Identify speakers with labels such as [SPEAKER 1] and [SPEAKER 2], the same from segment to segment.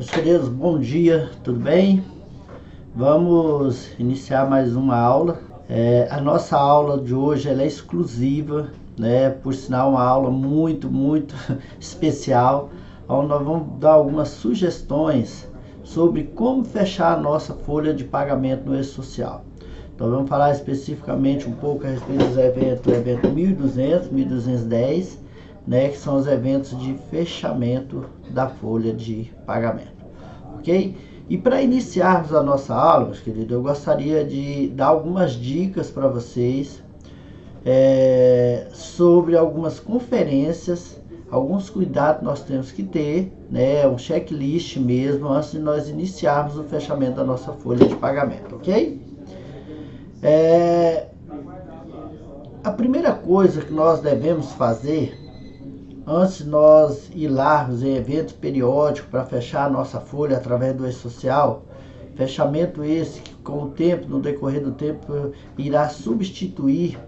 [SPEAKER 1] Meus queridos, bom dia, tudo bem? Vamos iniciar mais uma aula. A nossa aula de hoje ela é exclusiva, né? Por sinal, uma aula muito especial, onde nós vamos dar algumas sugestões sobre como fechar a nossa folha de pagamento no E-Social. Então vamos falar especificamente um pouco a respeito dos eventos, o evento 1200, 1210, né, que são os eventos de fechamento da folha de pagamento, ok? E para iniciarmos a nossa aula, meus queridos, eu gostaria de dar algumas dicas para vocês sobre algumas conferências, alguns cuidados que nós temos que ter, né, um checklist mesmo, antes de nós iniciarmos o fechamento da nossa folha de pagamento, ok? A primeira coisa que nós devemos fazer antes de nós irmos em eventos periódicos para fechar a nossa folha através do E-Social, fechamento esse que com o tempo, no decorrer do tempo, irá substituir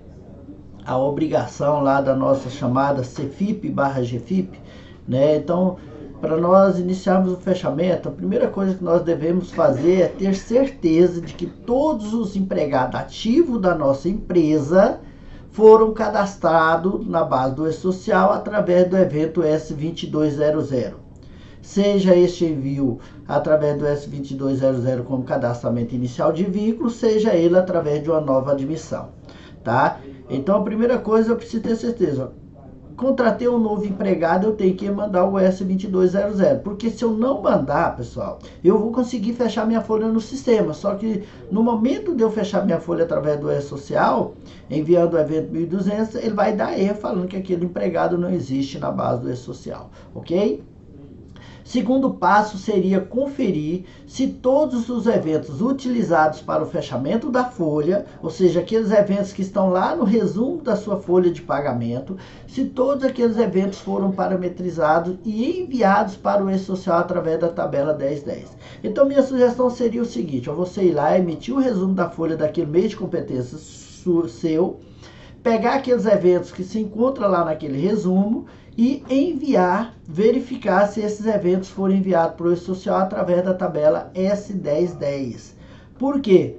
[SPEAKER 1] a obrigação lá da nossa chamada CFIP/GFIP, né? Então, para nós iniciarmos o fechamento, a primeira coisa que nós devemos fazer é ter certeza de que todos os empregados ativos da nossa empresa foram cadastrados na base do E-Social através do evento S2200. Seja este envio através do S2200 como cadastramento inicial de veículo, seja ele através de uma nova admissão, tá? Então, a primeira coisa, eu preciso ter certeza. Contratei um novo empregado, eu tenho que mandar o S2200, porque se eu não mandar, pessoal, eu vou conseguir fechar minha folha no sistema, só que no momento de eu fechar minha folha através do E-Social, enviando o evento 1200, ele vai dar erro falando que aquele empregado não existe na base do E-Social, ok? Segundo passo seria conferir se todos os eventos utilizados para o fechamento da folha, ou seja, aqueles eventos que estão lá no resumo da sua folha de pagamento, se todos aqueles eventos foram parametrizados e enviados para o E-Social através da tabela 1010. Então, minha sugestão seria o seguinte: você ir lá, emitir o resumo da folha daquele mês de competência seu, pegar aqueles eventos que se encontram lá naquele resumo e enviar, verificar se esses eventos foram enviados para o E-Social através da tabela S1010. Por quê?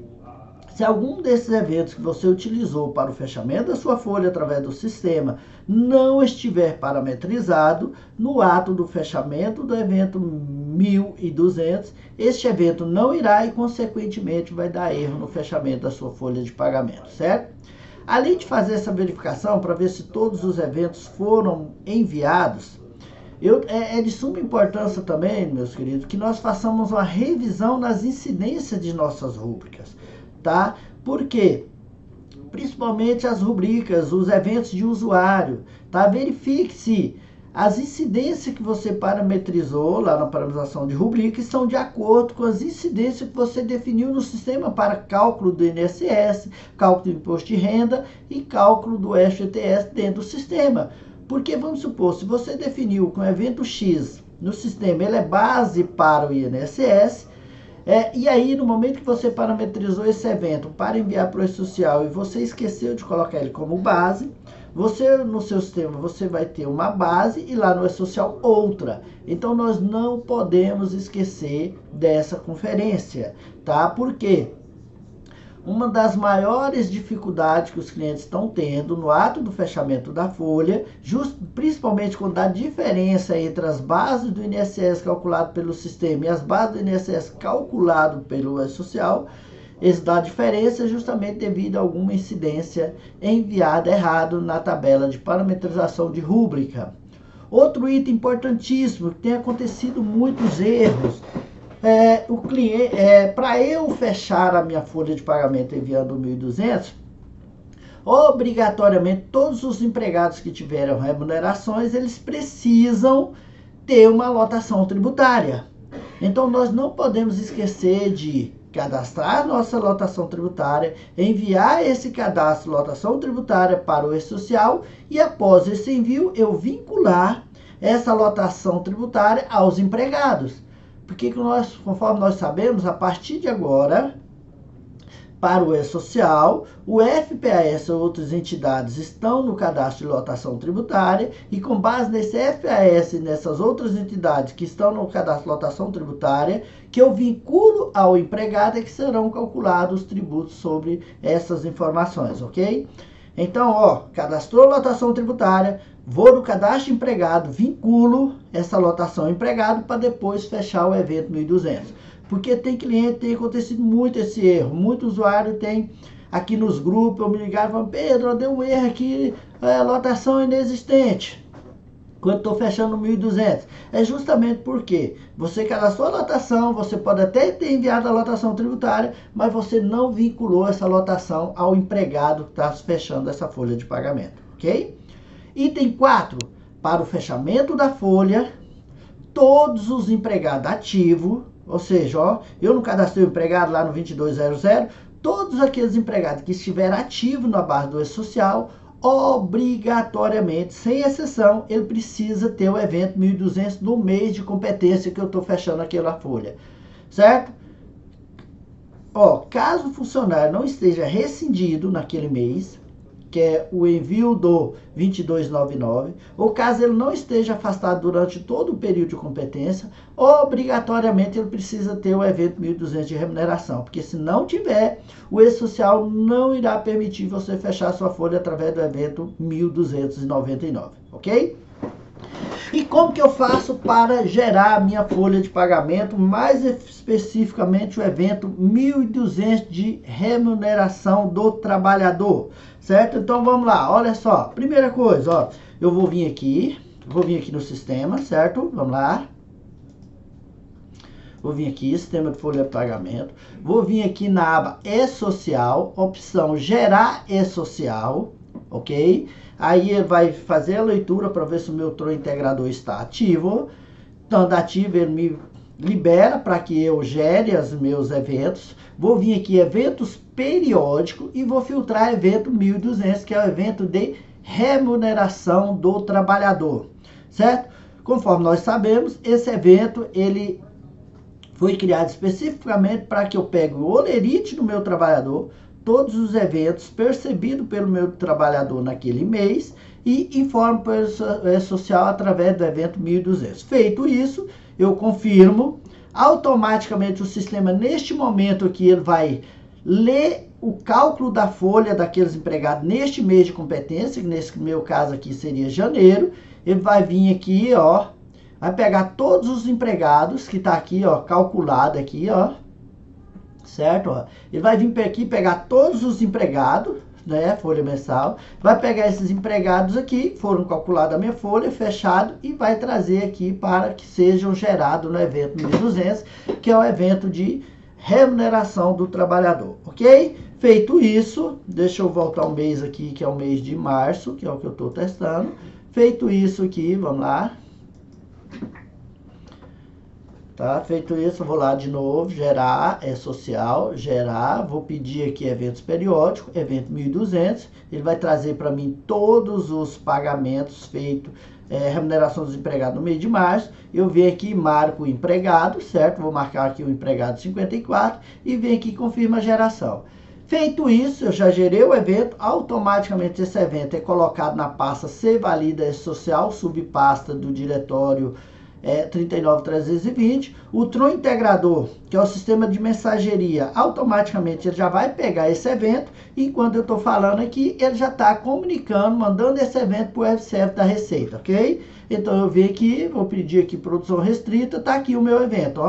[SPEAKER 1] Se algum desses eventos que você utilizou para o fechamento da sua folha através do sistema não estiver parametrizado, no ato do fechamento do evento 1200, este evento não irá e, consequentemente, vai dar erro no fechamento da sua folha de pagamento, certo? Além de fazer essa verificação para ver se todos os eventos foram enviados, é de suma importância também, meus queridos, que nós façamos uma revisão nas incidências de nossas rúbricas, tá? Por quê? Principalmente as rubricas, os eventos de usuário, tá? Verifique se as incidências que você parametrizou lá na parametrização de rubrica estão de acordo com as incidências que você definiu no sistema para cálculo do INSS, cálculo do imposto de renda e cálculo do FGTS dentro do sistema. Porque, vamos supor, se você definiu que um evento X no sistema ele é base para o INSS, e aí no momento que você parametrizou esse evento para enviar para o E-Social e você esqueceu de colocar ele como base, você no seu sistema você vai ter uma base e lá no E-Social outra. Então nós não podemos esquecer dessa conferência, tá? Por quê? Uma das maiores dificuldades que os clientes estão tendo no ato do fechamento da folha, principalmente quando há diferença entre as bases do INSS calculado pelo sistema e as bases do INSS calculado pelo E-Social, esse dá diferença justamente devido a alguma incidência enviada errado na tabela de parametrização de rúbrica. Outro item importantíssimo, que tem acontecido muitos erros, o cliente, para eu fechar a minha folha de pagamento enviando 1.200, obrigatoriamente todos os empregados que tiveram remunerações, eles precisam ter uma lotação tributária. Então nós não podemos esquecer de cadastrar nossa lotação tributária, enviar esse cadastro lotação tributária para o E-Social e após esse envio eu vincular essa lotação tributária aos empregados. Porque conforme nós sabemos, a partir de agora, para o E-Social, o FPAS ou outras entidades estão no cadastro de lotação tributária e com base nesse FPAS e nessas outras entidades que estão no cadastro de lotação tributária, que eu vinculo ao empregado, é que serão calculados os tributos sobre essas informações, ok? Então, cadastrou lotação tributária, vou no cadastro de empregado, vinculo essa lotação empregado para depois fechar o evento 1200. Porque tem cliente, tem acontecido muito esse erro. Muito usuário tem aqui nos grupos, eu me ligaram e falaram, Pedro, deu um erro aqui, lotação inexistente. Quando estou fechando 1200. É justamente porque você cadastrou a lotação, você pode até ter enviado a lotação tributária, mas você não vinculou essa lotação ao empregado que está fechando essa folha de pagamento, ok? Item 4, para o fechamento da folha, todos os empregados ativos, ou seja, eu não cadastrei o empregado lá no 2200, todos aqueles empregados que estiverem ativos na base do E-Social, obrigatoriamente, sem exceção, ele precisa ter o evento 1200 no mês de competência que eu estou fechando aquela folha, certo? Caso o funcionário não esteja rescindido naquele mês, que é o envio do 2299, ou caso ele não esteja afastado durante todo o período de competência, obrigatoriamente ele precisa ter o evento 1200 de remuneração, porque se não tiver, o E-Social não irá permitir você fechar sua folha através do evento 1299, ok? E como que eu faço para gerar a minha folha de pagamento, mais especificamente o evento 1200 de remuneração do trabalhador, certo? Então vamos lá, olha só, primeira coisa, eu vou vir aqui no sistema, certo? Vamos lá. Vou vir aqui, sistema de folha de pagamento, vou vir aqui na aba E-Social, opção gerar E-Social, ok? Aí ele vai fazer a leitura para ver se o meu TRO integrador está ativo. Estando ativo, ele me libera para que eu gere os meus eventos. Vou vir aqui, eventos periódicos, e vou filtrar evento 1200, que é o evento de remuneração do trabalhador, certo? Conforme nós sabemos, esse evento, ele foi criado especificamente para que eu pegue o holerite do meu trabalhador, todos os eventos percebidos pelo meu trabalhador naquele mês e informo para o E-Social através do evento 1200. Feito isso, eu confirmo, automaticamente o sistema neste momento aqui ele vai ler o cálculo da folha daqueles empregados neste mês de competência, que nesse meu caso aqui seria janeiro. Ele vai vir aqui, vai pegar todos os empregados que está aqui, calculado aqui, certo? Ele vai vir aqui pegar todos os empregados, né, folha mensal, vai pegar esses empregados aqui, foram calculados a minha folha, fechado, e vai trazer aqui para que sejam gerados no evento 1200, que é o evento de remuneração do trabalhador, ok? Feito isso, deixa eu voltar um mês aqui, que é o mês de março, que é o que eu estou testando. Feito isso aqui, vamos lá. Tá? Feito isso, eu vou lá de novo, gerar, E-Social, gerar, vou pedir aqui eventos periódicos, evento 1200, ele vai trazer para mim todos os pagamentos feitos, remuneração dos empregados no mês de março, eu venho aqui, marco o empregado, certo? Vou marcar aqui o empregado 54 e venho aqui, confirma a geração. Feito isso, eu já gerei o evento, automaticamente esse evento é colocado na pasta C Valida E-Social, subpasta do diretório 39320, o TRO integrador, que é o sistema de mensageria, automaticamente ele já vai pegar esse evento, e enquanto eu estou falando aqui, ele já está comunicando, mandando esse evento para o FCF da Receita, ok? Então eu venho aqui, vou pedir aqui produção restrita, está aqui o meu evento,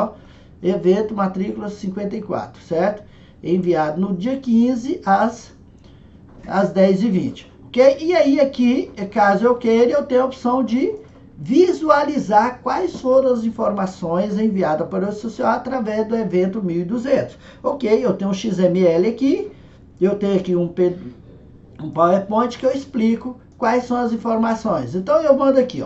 [SPEAKER 1] evento matrícula 54, certo? Enviado no dia 15 às 10h20, ok? E aí aqui, caso eu queira, eu tenho a opção de visualizar quais foram as informações enviadas para o E-Social através do evento 1200. Ok, eu tenho um XML aqui, eu tenho aqui um PowerPoint que eu explico quais são as informações. Então eu mando aqui,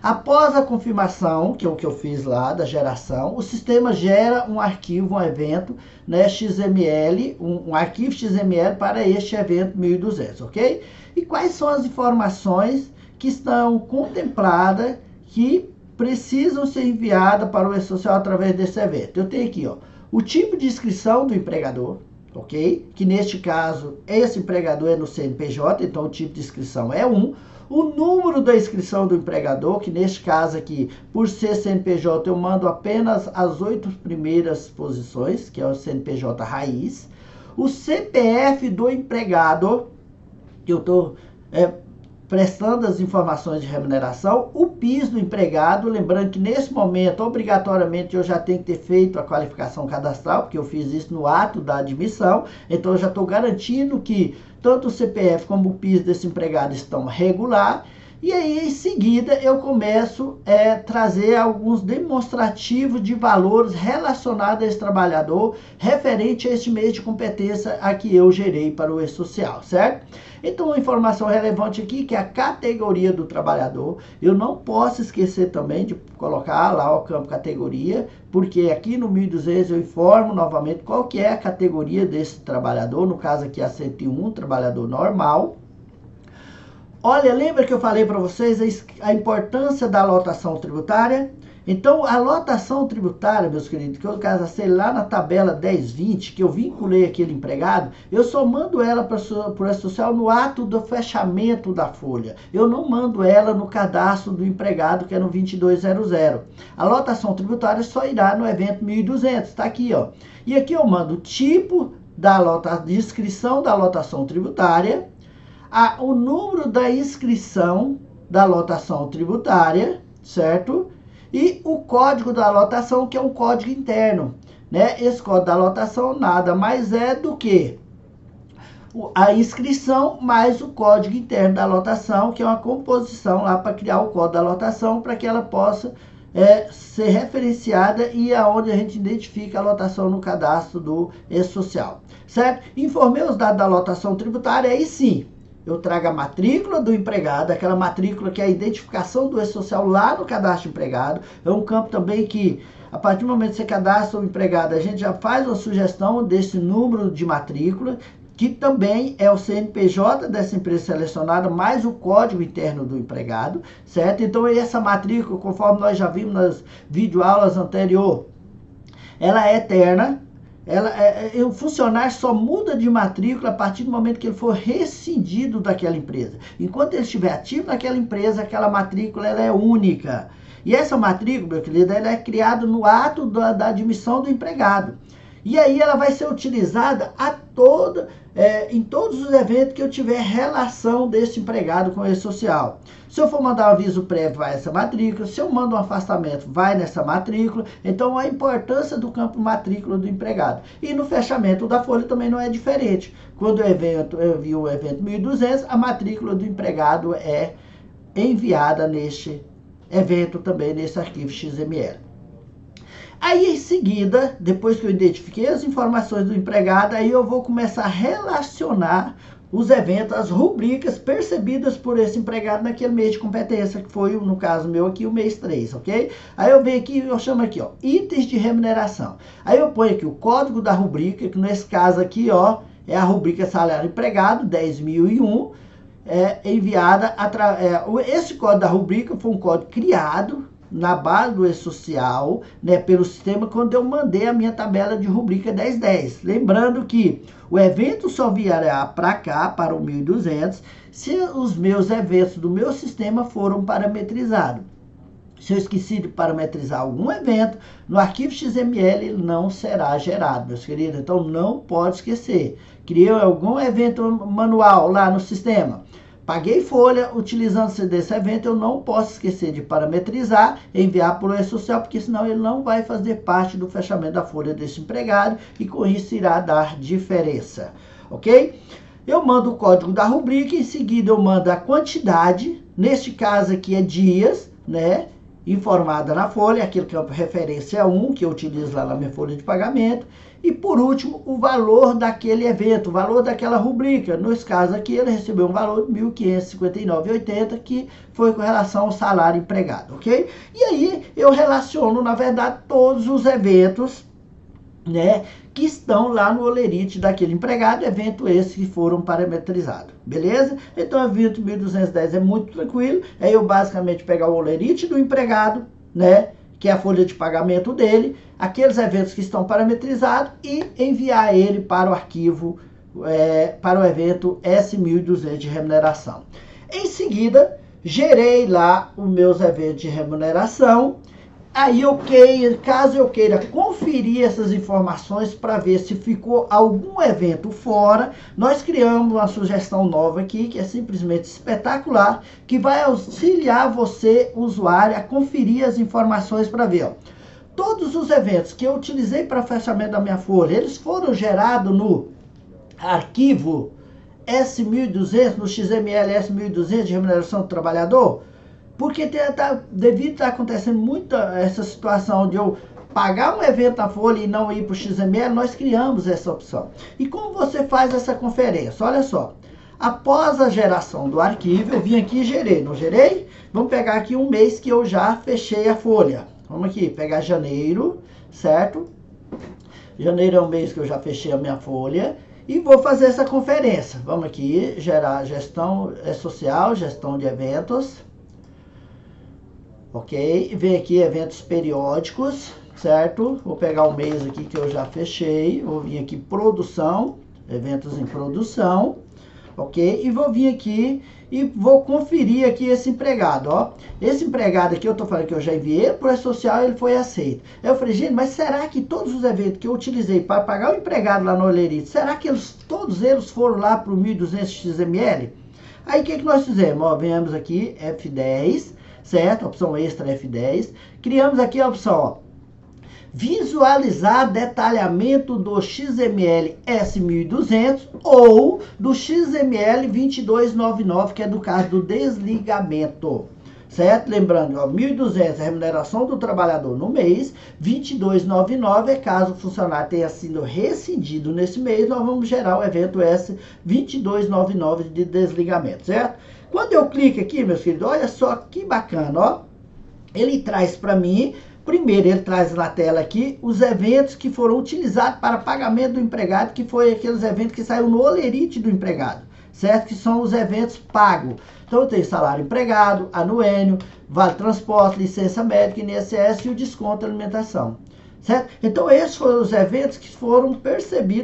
[SPEAKER 1] após a confirmação, que é o que eu fiz lá da geração, o sistema gera um arquivo, um evento, né, XML, um arquivo XML para este evento 1200, ok? E quais são as informações que estão contempladas, que precisam ser enviadas para o E-Social através desse evento? Eu tenho aqui, o tipo de inscrição do empregador, ok? Que neste caso, esse empregador é no CNPJ, então o tipo de inscrição é 1. O número da inscrição do empregador, que neste caso aqui, por ser CNPJ, eu mando apenas as 8 primeiras posições, que é o CNPJ raiz. O CPF do empregado, que eu estou prestando as informações de remuneração, o PIS do empregado, lembrando que nesse momento, obrigatoriamente, eu já tenho que ter feito a qualificação cadastral, porque eu fiz isso no ato da admissão, então eu já estou garantindo que tanto o CPF como o PIS desse empregado estão regular. E aí, em seguida, eu começo a trazer alguns demonstrativos de valores relacionados a esse trabalhador, referente a este mês de competência a que eu gerei para o E-Social, certo? Então, uma informação relevante aqui, que é a categoria do trabalhador. Eu não posso esquecer também de colocar lá o campo categoria, porque aqui no 1200 eu informo novamente qual que é a categoria desse trabalhador, no caso aqui a 101, trabalhador normal. Olha, lembra que eu falei para vocês a importância da lotação tributária? Então, a lotação tributária, meus queridos, que eu cadastrei lá na tabela 1020, que eu vinculei aquele empregado, eu só mando ela para o E-Social no ato do fechamento da folha. Eu não mando ela no cadastro do empregado, que é no 2200. A lotação tributária só irá no evento 1200, está aqui, ó. E aqui eu mando o tipo de inscrição da lotação tributária, o número da inscrição da lotação tributária, certo? E o código da lotação, que é um código interno, né? Esse código da lotação nada mais é do que a inscrição mais o código interno da lotação, que é uma composição lá para criar o código da lotação, para que ela possa ser referenciada e aonde a gente identifica a lotação no cadastro do E-Social, certo? Informei os dados da lotação tributária, aí sim, eu trago a matrícula do empregado, aquela matrícula que é a identificação do E-Social lá no cadastro do empregado. É um campo também que, a partir do momento que você cadastra o empregado, a gente já faz uma sugestão desse número de matrícula, que também é o CNPJ dessa empresa selecionada, mais o código interno do empregado, certo? Então, essa matrícula, conforme nós já vimos nas videoaulas anteriores, ela é eterna. O funcionário só muda de matrícula a partir do momento que ele for rescindido daquela empresa. Enquanto ele estiver ativo naquela empresa, aquela matrícula ela é única. E essa matrícula, meu querido, ela é criada no ato da admissão do empregado. E aí ela vai ser utilizada em todos os eventos que eu tiver relação desse empregado com o E-Social. Se eu for mandar um aviso prévio, vai essa matrícula. Se eu mando um afastamento, vai nessa matrícula. Então, a importância do campo matrícula do empregado. E no fechamento da folha também não é diferente. Quando eu envio o evento 1200, a matrícula do empregado é enviada neste evento também, nesse arquivo XML. Aí, em seguida, depois que eu identifiquei as informações do empregado, aí eu vou começar a relacionar os eventos, as rubricas percebidas por esse empregado naquele mês de competência, que foi, no caso meu aqui, o mês 3, ok? Aí eu venho aqui, eu chamo aqui, ó, itens de remuneração. Aí eu ponho aqui o código da rubrica, que nesse caso aqui, ó, é a rubrica salário empregado, 10.001, enviada, esse código da rubrica foi um código criado na base do E-Social, né, pelo sistema, quando eu mandei a minha tabela de rubrica 1010. Lembrando que o evento só virá para cá, para o 1200, se os meus eventos do meu sistema foram parametrizados. Se eu esqueci de parametrizar algum evento, no arquivo XML ele não será gerado, meus queridos. Então não pode esquecer. Criei algum evento manual lá no sistema, paguei folha, utilizando-se desse evento, eu não posso esquecer de parametrizar, enviar para o E-Social, porque senão ele não vai fazer parte do fechamento da folha desse empregado e com isso irá dar diferença, ok? Eu mando o código da rubrica, em seguida eu mando a quantidade, neste caso aqui é dias, né? Informada na folha, aquele campo referência 1, que eu utilizo lá na minha folha de pagamento. E por último, o valor daquele evento, o valor daquela rubrica. Nesse caso aqui, ele recebeu um valor de R$ 1.559,80, que foi com relação ao salário empregado, ok? E aí, eu relaciono, na verdade, todos os eventos, né, que estão lá no holerite daquele empregado, evento esse que foram parametrizados, beleza? Então, o evento 1210 é muito tranquilo, é eu basicamente pegar o holerite do empregado, né, que é a folha de pagamento dele, aqueles eventos que estão parametrizados e enviar ele para o arquivo, para o evento S1200 de remuneração. Em seguida, gerei lá os meus eventos de remuneração. Aí caso eu queira conferir essas informações para ver se ficou algum evento fora, nós criamos uma sugestão nova aqui, que é simplesmente espetacular, que vai auxiliar você, usuário, a conferir as informações para ver. Ó, todos os eventos que eu utilizei para fechamento da minha folha, eles foram gerados no arquivo S1200, no XML S1200 de remuneração do trabalhador? Porque devido estar acontecendo muito essa situação de eu pagar um evento na folha e não ir para o XML, nós criamos essa opção. E como você faz essa conferência? Olha só, após a geração do arquivo, eu vim aqui e gerei, não gerei? Vamos pegar aqui um mês que eu já fechei a folha. Vamos aqui, pegar janeiro, certo? Janeiro é um mês que eu já fechei a minha folha. E vou fazer essa conferência. Vamos aqui, gerar gestão social, gestão de eventos. Ok, vem aqui eventos periódicos, certo? Vou pegar o mês aqui que eu já fechei, vou vir aqui produção, eventos em produção, ok? E vou vir aqui e vou conferir aqui esse empregado, ó. Esse empregado aqui, eu tô falando que eu já enviei para o social, ele foi aceito. Eu falei, gente, mas será que todos os eventos que eu utilizei para pagar o empregado lá no Olerite, será que todos eles foram lá para o 1200 XML? Aí o que nós fizemos? Ó, viemos aqui, F10, certo? Opção extra F10. Criamos aqui a opção, ó, visualizar detalhamento do XML S1200 ou do XML 2299, que é do caso do desligamento, certo? Lembrando, ó, 1.200 é a remuneração do trabalhador no mês, 2299 é caso o funcionário tenha sido rescindido nesse mês, nós vamos gerar o evento S2299 de desligamento, certo? Quando eu clico aqui, meus queridos, olha só que bacana, ó. Ele traz para mim, primeiro ele traz na tela aqui os eventos que foram utilizados para pagamento do empregado, que foi aqueles eventos que saíram no Olerite do empregado, certo? Que são os eventos pagos. Então eu tenho salário empregado, anuênio, vale transporte, licença médica, INSS e o desconto alimentação, certo? Então esses foram os eventos que foram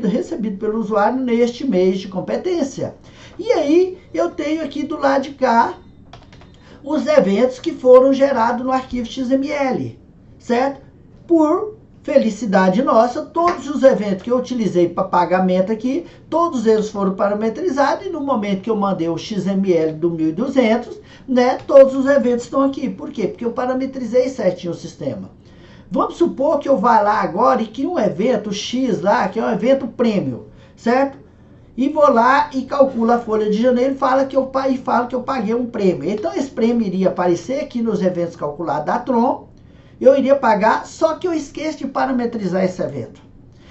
[SPEAKER 1] recebidos pelo usuário neste mês de competência. E aí, eu tenho aqui do lado de cá os eventos que foram gerados no arquivo XML, certo? Por felicidade nossa, todos os eventos que eu utilizei para pagamento aqui, todos eles foram parametrizados e no momento que eu mandei o XML do 1200, né, todos os eventos estão aqui. Por quê? Porque eu parametrizei certinho o sistema. Vamos supor que eu vá lá agora e crie um evento X lá, que é um evento prêmio, certo? E vou lá e calculo a folha de janeiro e falo que eu paguei um prêmio. Então esse prêmio iria aparecer aqui nos eventos calculados da Tron. Eu iria pagar, só que eu esqueço de parametrizar esse evento.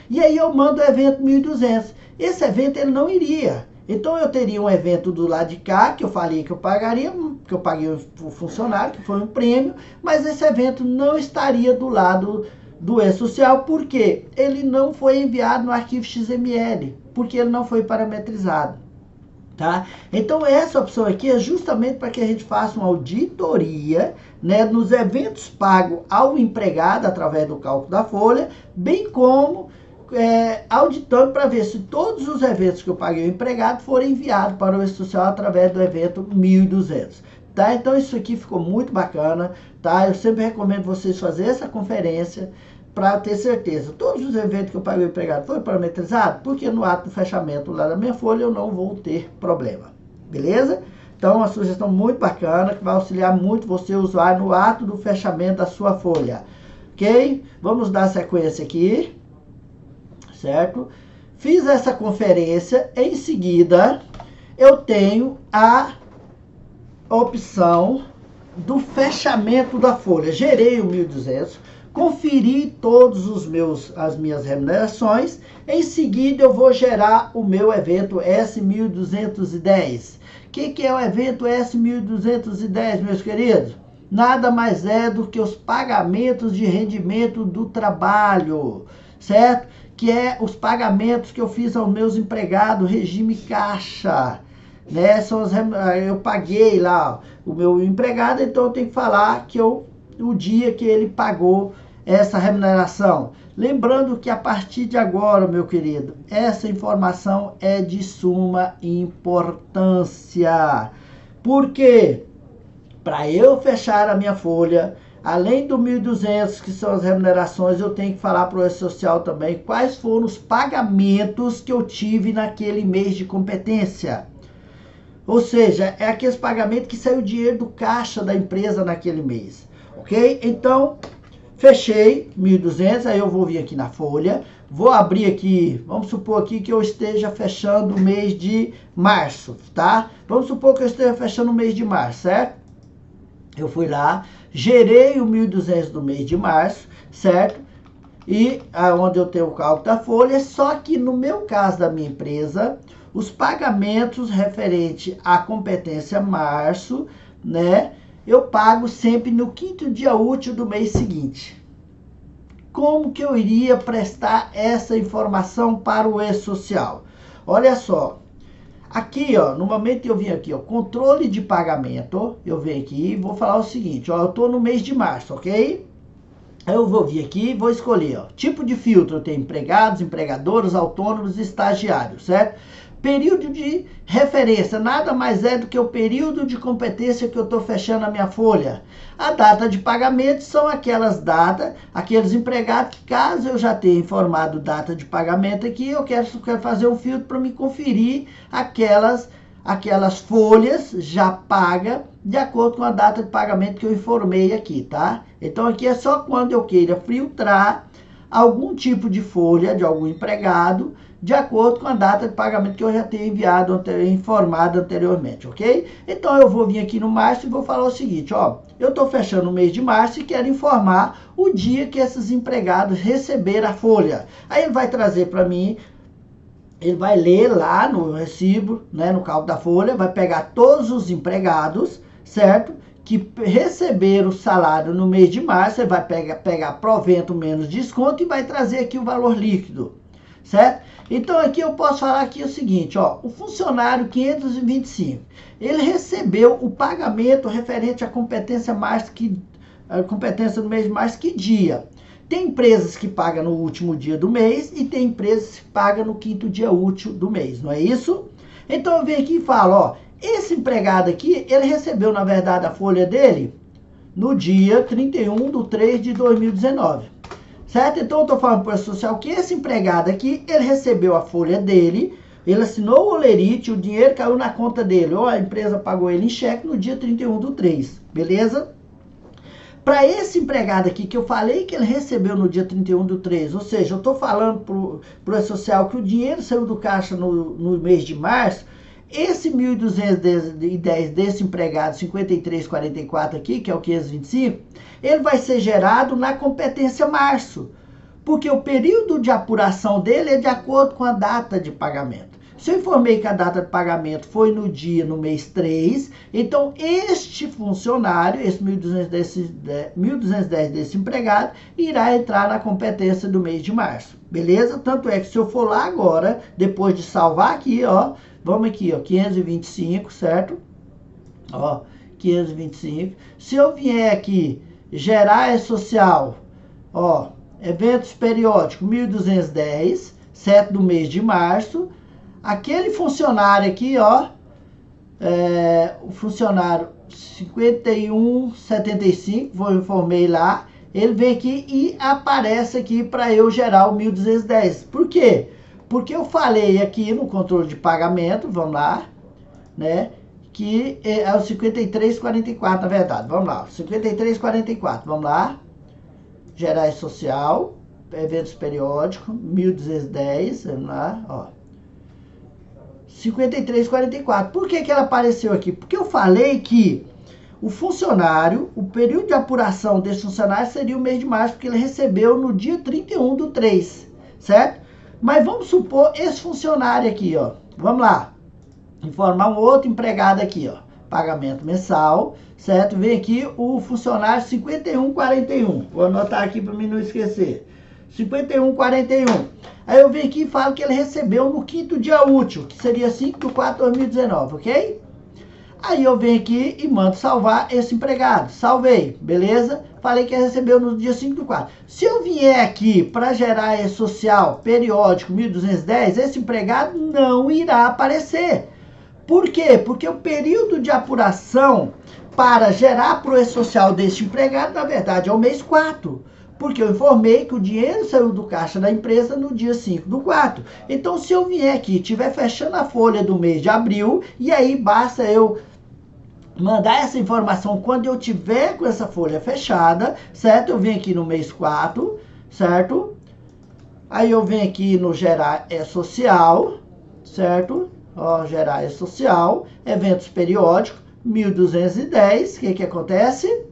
[SPEAKER 1] E aí eu mando o evento 1200. Esse evento ele não iria. Então eu teria um evento do lado de cá, que eu falei que eu pagaria, que eu paguei o funcionário, que foi um prêmio, mas esse evento não estaria do lado do E-Social, porque ele não foi enviado no arquivo XML, porque ele não foi parametrizado, tá? Então essa opção aqui é justamente para que a gente faça uma auditoria, né, nos eventos pagos ao empregado através do cálculo da folha, bem como auditando para ver se todos os eventos que eu paguei ao empregado foram enviados para o E-Social através do evento 1200. Tá? Então isso aqui ficou muito bacana, tá? Eu sempre recomendo vocês fazerem essa conferência para ter certeza. Todos os eventos que eu paguei ao empregado foram parametrizados, porque no ato do fechamento lá da minha folha eu não vou ter problema. Beleza? Então uma sugestão muito bacana que vai auxiliar muito você, usuário, no ato do fechamento da sua folha. Ok? Vamos dar sequência aqui. Certo? Fiz essa conferência, em seguida eu tenho a opção do fechamento da folha. Gerei o 1200, conferi todos as minhas remunerações, em seguida eu vou gerar o meu evento S1210. O que é o evento S1210, meus queridos? Nada mais é do que os pagamentos de rendimento do trabalho, certo? Que é os pagamentos que eu fiz aos meus empregados, regime caixa, né? Eu paguei lá o meu empregado, então eu tenho que falar que eu o dia que ele pagou essa remuneração. Lembrando que a partir de agora, meu querido, essa informação é de suma importância. Por quê? Para eu fechar a minha folha, além do 1.200, que são as remunerações, eu tenho que falar para o E-Social também quais foram os pagamentos que eu tive naquele mês de competência. Ou seja, é aqueles pagamentos que saiu dinheiro do caixa da empresa naquele mês. Ok? Então, fechei 1.200, aí eu vou vir aqui na folha, vou abrir aqui, vamos supor aqui que eu esteja fechando o mês de março, tá? Vamos supor que eu esteja fechando o mês de março, certo? Eu fui lá, gerei o 1.200 do mês de março, certo? E onde eu tenho o cálculo da folha, só que no meu caso da minha empresa, os pagamentos referente à competência março, né? Eu pago sempre no 5º dia útil do mês seguinte. Como que eu iria prestar essa informação para o E-Social? Olha só, aqui, ó, no momento que eu vim aqui, ó, controle de pagamento, eu venho aqui e vou falar o seguinte, ó, eu tô no mês de março, ok? Aí eu vou vir aqui e vou escolher, ó, tipo de filtro, eu tenho empregados, empregadores, autônomos e estagiários, certo? Período de referência, nada mais é do que o período de competência que eu estou fechando a minha folha. A data de pagamento são aquelas datas, aqueles empregados que, caso eu já tenha informado data de pagamento aqui, eu quero fazer um filtro para me conferir aquelas folhas já pagas de acordo com a data de pagamento que eu informei aqui, tá? Então aqui é só quando eu queira filtrar algum tipo de folha de algum empregado de acordo com a data de pagamento que eu já tenho informado anteriormente, ok? Então eu vou vir aqui no março e vou falar o seguinte, ó, eu estou fechando o mês de março e quero informar o dia que esses empregados receberam a folha. Aí ele vai trazer para mim, ele vai ler lá no recibo, né, no cálculo da folha, vai pegar todos os empregados, certo? Que receberam o salário no mês de março, ele vai pegar provento menos desconto e vai trazer aqui o valor líquido, certo? Então aqui eu posso falar aqui o seguinte, ó, o funcionário 525, ele recebeu o pagamento referente à competência competência do mês de março, que dia? Tem empresas que pagam no último dia do mês e tem empresas que pagam no 5º dia útil do mês, não é isso? Então eu venho aqui e falo, ó, esse empregado aqui, ele recebeu, na verdade, a folha dele no dia 31/3/2019. Certo? Então eu estou falando para o E-Social que esse empregado aqui, ele recebeu a folha dele, ele assinou o olerite, o dinheiro caiu na conta dele, ou a empresa pagou ele em cheque no dia 31/3, beleza? Para esse empregado aqui, que eu falei que ele recebeu no dia 31/3, ou seja, eu estou falando para o E-Social que o dinheiro saiu do caixa no mês de março, esse 1.210 desse empregado 5344 aqui, que é o 525, ele vai ser gerado na competência março, porque o período de apuração dele é de acordo com a data de pagamento. Se eu informei que a data de pagamento foi no mês 3, então este funcionário, esse 1.210 desse empregado, irá entrar na competência do mês de março, beleza? Tanto é que se eu for lá agora, depois de salvar aqui, ó, vamos aqui, ó, 525, certo? Ó, 525. Se eu vier aqui, gerar E-Social, ó, eventos periódicos, 1.210, certo? Do mês de março. Aquele funcionário aqui, ó, o funcionário 5175, vou informei lá, ele vem aqui e aparece aqui para eu gerar o 1.210. Por quê? Porque eu falei aqui no controle de pagamento, vamos lá, né, que é o 5344, na verdade, vamos lá, 5344, vamos lá, gerar social, eventos periódicos, 1.210, vamos lá, ó, 5344. Por que ela apareceu aqui? Porque eu falei que o funcionário, o período de apuração desse funcionário seria o mês de março, porque ele recebeu no dia 31/3, certo? Mas vamos supor esse funcionário aqui, ó. Vamos lá. Informar um outro empregado aqui, ó. Pagamento mensal, certo? Vem aqui o funcionário 5141. Vou anotar aqui para mim não esquecer. 5141. Aí eu venho aqui e falo que ele recebeu no 5º dia útil, que seria 5/4/2019, ok? Aí eu venho aqui e mando salvar esse empregado. Salvei, beleza? Falei que recebeu no dia 5/4. Se eu vier aqui para gerar esse social periódico 1210, esse empregado não irá aparecer. Por quê? Porque o período de apuração para gerar pro E-Social deste empregado, na verdade, é o mês 4. Porque eu informei que o dinheiro saiu do caixa da empresa no dia 5/4. Então, se eu vier aqui e estiver fechando a folha do mês de abril, e aí basta eu mandar essa informação quando eu tiver com essa folha fechada, certo? Eu venho aqui no mês 4, certo? Aí eu venho aqui no gerar E-Social, certo? Ó, gerar E-Social, eventos periódicos, 1210, o que acontece?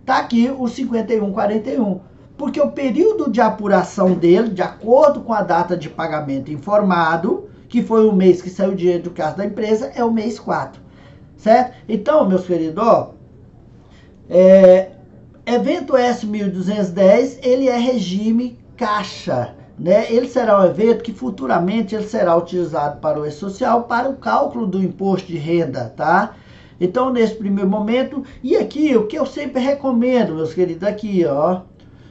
[SPEAKER 1] Tá aqui o 5141, porque o período de apuração dele, de acordo com a data de pagamento informado, que foi o mês que saiu o dinheiro do caixa da empresa, é o mês 4. Certo? Então, meus queridos, ó, evento S1210, ele é regime caixa, né? Ele será um evento que futuramente ele será utilizado para o E-Social, para o cálculo do imposto de renda, tá? Então, nesse primeiro momento, e aqui, o que eu sempre recomendo, meus queridos, aqui, ó,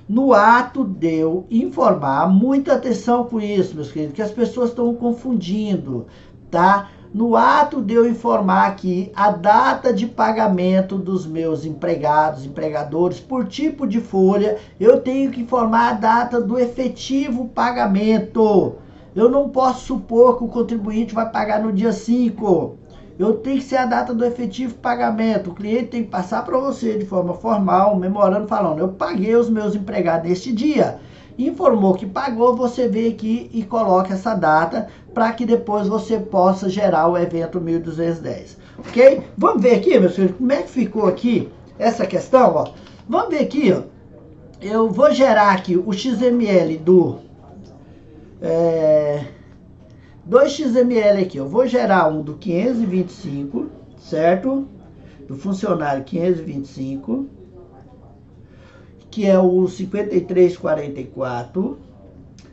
[SPEAKER 1] no ato de eu informar, muita atenção com isso, meus queridos, que as pessoas estão confundindo, tá? No ato de eu informar aqui a data de pagamento dos meus empregados, empregadores, por tipo de folha, eu tenho que informar a data do efetivo pagamento. Eu não posso supor que o contribuinte vai pagar no dia 5. Eu tenho que ser a data do efetivo pagamento. O cliente tem que passar para você de forma formal, um memorando falando, eu paguei os meus empregados neste dia. Informou que pagou, você vem aqui e coloca essa data para que depois você possa gerar o evento 1210. Ok? Vamos ver aqui, meus filhos, como é que ficou aqui essa questão, ó. Vamos ver aqui, ó. Eu vou gerar aqui o XML do... 2XML aqui, eu vou gerar um do 525, certo? Do funcionário 525, que é o 5344,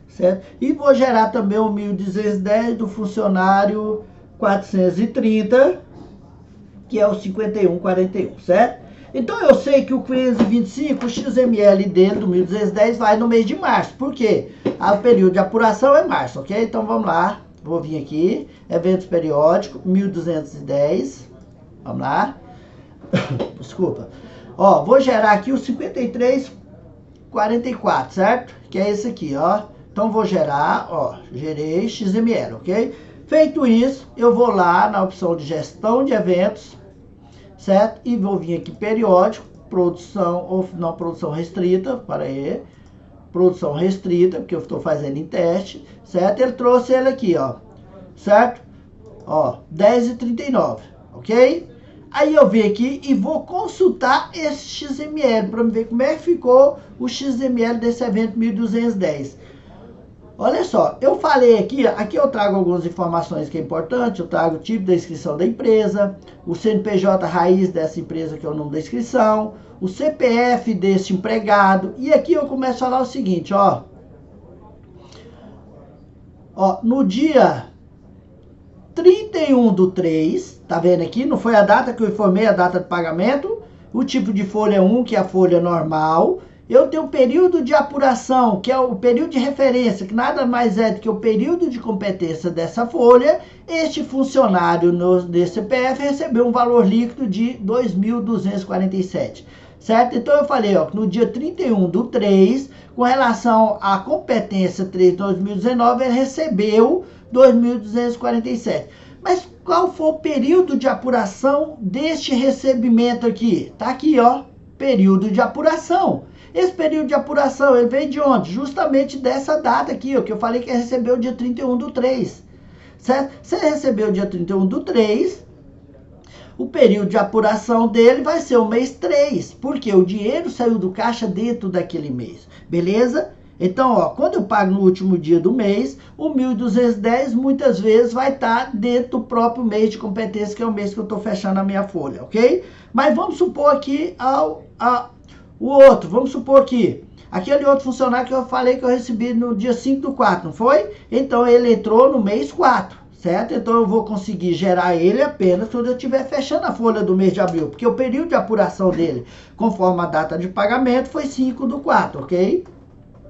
[SPEAKER 1] certo? E vou gerar também o 1210 do funcionário 430, que é o 5141, certo? Então eu sei que o 525, o XML dele do 1210 vai no mês de março. Por quê? O período de apuração é março, ok? Então vamos lá. Vou vir aqui, eventos periódicos, 1210. Vamos lá. Desculpa. Ó, vou gerar aqui o 5344, certo? Que é esse aqui, ó. Então vou gerar, ó, gerei XML, ok? Feito isso, eu vou lá na opção de gestão de eventos, certo? E vou vir aqui periódico, produção, ou não, produção restrita, para aí. Produção restrita, porque eu estou fazendo em teste, certo? Ele trouxe ele aqui, ó, certo? Ó, 10h39, ok? Aí eu venho aqui e vou consultar esse XML para ver como é que ficou o XML desse evento 1210. Olha só, eu falei aqui eu trago algumas informações que é importante, eu trago o tipo da inscrição da empresa, o CNPJ raiz dessa empresa que é o nome da inscrição, o CPF desse empregado, e aqui eu começo a falar o seguinte, ó. Ó, no dia 31/3, tá vendo aqui? Não foi a data que eu informei, a data de pagamento, o tipo de folha 1, que é a folha normal. Eu tenho o período de apuração, que é o período de referência, que nada mais é do que o período de competência dessa folha. Este funcionário desse CPF recebeu um valor líquido de 2.247, certo? Então eu falei, ó, que no dia 31/3, com relação à competência 3 de 2019, ele recebeu 2.247. Mas qual foi o período de apuração deste recebimento aqui? Tá aqui, ó, período de apuração. Esse período de apuração, ele veio de onde? Justamente dessa data aqui, ó, que eu falei que ele recebeu dia 31/3, certo? Se ele recebeu dia 31/3, o período de apuração dele vai ser o mês 3, porque o dinheiro saiu do caixa dentro daquele mês, beleza? Então, ó, quando eu pago no último dia do mês, o 1210 muitas vezes vai estar dentro do próprio mês de competência, que é o mês que eu estou fechando a minha folha, ok? Mas vamos supor aqui o outro, vamos supor que aquele outro funcionário que eu falei que eu recebi no dia 5/4, não foi? Então ele entrou no mês 4, certo? Então eu vou conseguir gerar ele apenas quando eu estiver fechando a folha do mês de abril, porque o período de apuração dele, conforme a data de pagamento, foi 5/4, ok?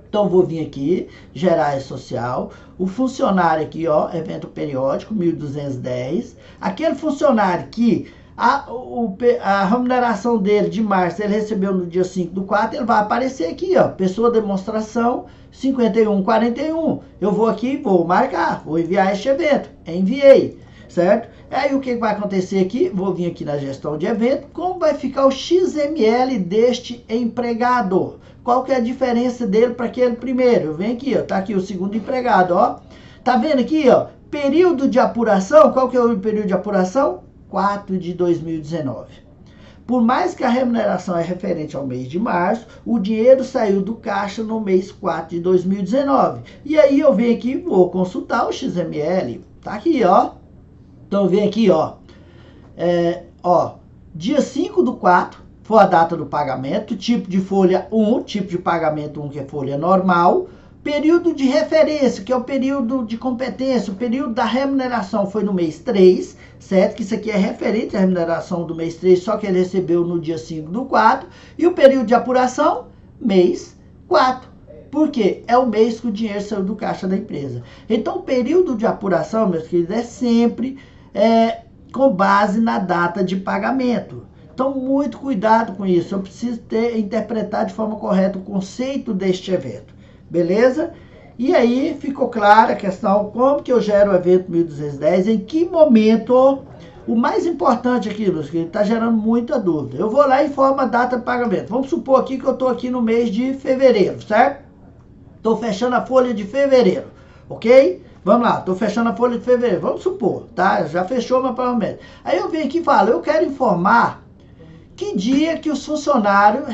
[SPEAKER 1] Então vou vir aqui, gerar social, o funcionário aqui, ó, evento periódico, 1.210, aquele funcionário que a remuneração dele de março ele recebeu no dia 5/4, ele vai aparecer aqui, ó, pessoa demonstração 5141. Eu vou aqui, vou marcar, vou enviar este evento. Enviei, certo? Aí o que vai acontecer aqui? Vou vir aqui na gestão de evento, como vai ficar o XML deste empregado? Qual que é a diferença dele para aquele primeiro? Vem aqui, ó, tá aqui o segundo empregado, ó. Tá vendo aqui, ó? Período de apuração, qual que é o período de apuração? 4 de 2019. Por mais que a remuneração é referente ao mês de março, o dinheiro saiu do caixa no mês 4 de 2019. E aí eu venho aqui e vou consultar o XML. Tá aqui, ó. Então vem aqui, ó. Dia 5/4 foi a data do pagamento, tipo de folha 1, tipo de pagamento 1, que é folha normal. Período de referência, que é o período de competência, o período da remuneração foi no mês 3, certo? Que isso aqui é referente à remuneração do mês 3, só que ele recebeu no dia 5/4. E o período de apuração, mês 4. Por quê? É o mês que o dinheiro saiu do caixa da empresa. Então, o período de apuração, meus queridos, é sempre com base na data de pagamento. Então, muito cuidado com isso. Eu preciso interpretar de forma correta o conceito deste evento. Beleza? E aí ficou clara a questão, como que eu gero o evento 1210, em que momento. O mais importante aqui, meus queridos, está gerando muita dúvida. Eu vou lá e informo a data de pagamento. Vamos supor aqui que eu estou aqui no mês de fevereiro, certo? Estou fechando a folha de fevereiro, ok? Vamos lá, estou fechando a folha de fevereiro. Vamos supor, tá? Já fechou meu pagamento. Aí eu venho aqui e falo, eu quero informar que dia que os funcionários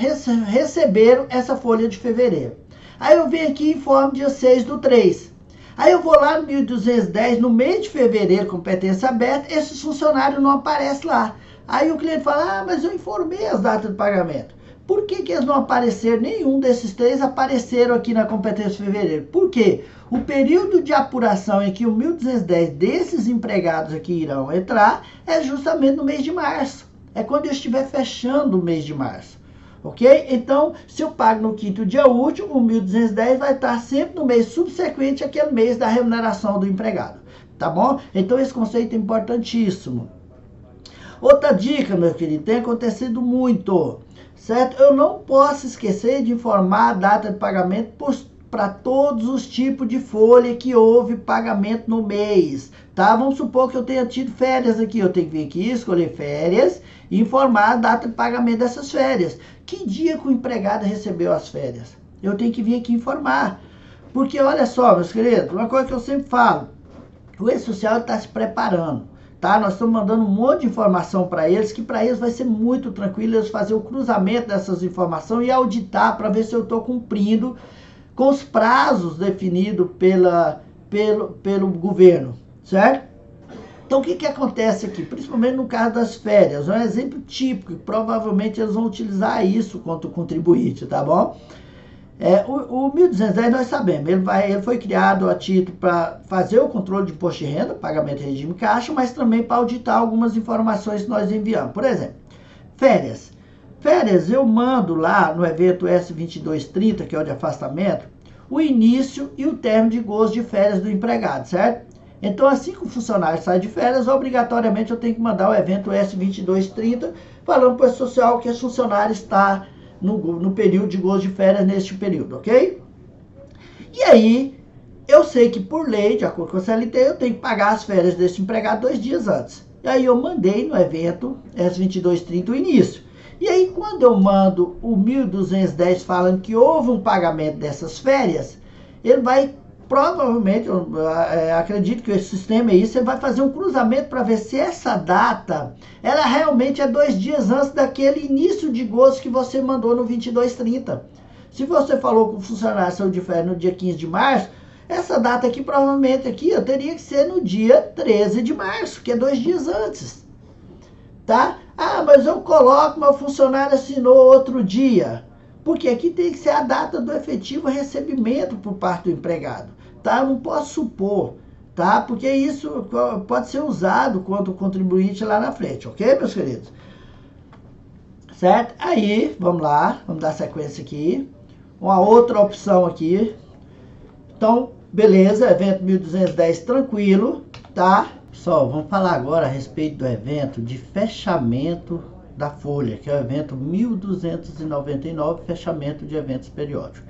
[SPEAKER 1] receberam essa folha de fevereiro. Aí eu venho aqui e informo dia 6/3. Aí eu vou lá no 1210, no mês de fevereiro, competência aberta, esses funcionários não aparecem lá. Aí o cliente fala, mas eu informei as datas de pagamento. Por que eles não apareceram? Nenhum desses 3 apareceram aqui na competência de fevereiro. Por quê? O período de apuração em que o 1210 desses empregados aqui irão entrar é justamente no mês de março. É quando eu estiver fechando o mês de março. Ok? Então, se eu pago no 5º dia útil, o 1210 vai estar sempre no mês subsequente àquele mês da remuneração do empregado. Tá bom? Então, esse conceito é importantíssimo. Outra dica, meu querido, tem acontecido muito, certo? Eu não posso esquecer de informar a data de pagamento para todos os tipos de folha que houve pagamento no mês, tá? Vamos supor que eu tenha tido férias aqui, eu tenho que vir aqui, escolher férias e informar a data de pagamento dessas férias. Que dia que o empregado recebeu as férias? Eu tenho que vir aqui informar. Porque olha só, meus queridos, uma coisa que eu sempre falo, o E-Social está se preparando, tá? Nós estamos mandando um monte de informação para eles, que para eles vai ser muito tranquilo eles fazer o cruzamento dessas informações e auditar para ver se eu estou cumprindo com os prazos definidos pelo governo, certo? Então, o que acontece aqui? Principalmente no caso das férias, um exemplo típico, provavelmente eles vão utilizar isso contra o contribuinte, tá bom? O 1210 nós sabemos, ele foi criado a título para fazer o controle de imposto de renda, pagamento de regime caixa, mas também para auditar algumas informações que nós enviamos. Por exemplo, férias. Férias, eu mando lá no evento S2230, que é o de afastamento, o início e o término de gozo de férias do empregado, certo? Então, assim que o funcionário sai de férias, obrigatoriamente eu tenho que mandar o evento S2230, falando para o social que esse funcionário está no período de gozo de férias neste período, ok? E aí, eu sei que por lei, de acordo com a CLT, eu tenho que pagar as férias desse empregado 2 dias antes. E aí eu mandei no evento S2230 o início. E aí, quando eu mando o 1210 falando que houve um pagamento dessas férias, ele vai, provavelmente, eu acredito que esse sistema é isso, ele vai fazer um cruzamento para ver se essa data, ela realmente é 2 dias antes daquele início de gozo que você mandou no 2230. Se você falou que o funcionário saiu de férias no dia 15 de março, essa data aqui, provavelmente, aqui, eu teria que ser no dia 13 de março, que é 2 dias antes. Tá? Ah, mas eu coloco, meu funcionário assinou outro dia. Porque aqui tem que ser a data do efetivo recebimento por parte do empregado. Tá? Eu não posso supor, tá? Porque isso pode ser usado contra o contribuinte lá na frente, ok, meus queridos? Certo? Aí, vamos lá, vamos dar sequência aqui. Uma outra opção aqui. Então, beleza, evento 1210 tranquilo, tá? Pessoal, vamos falar agora a respeito do evento de fechamento da folha, que é o evento 1299, fechamento de eventos periódicos.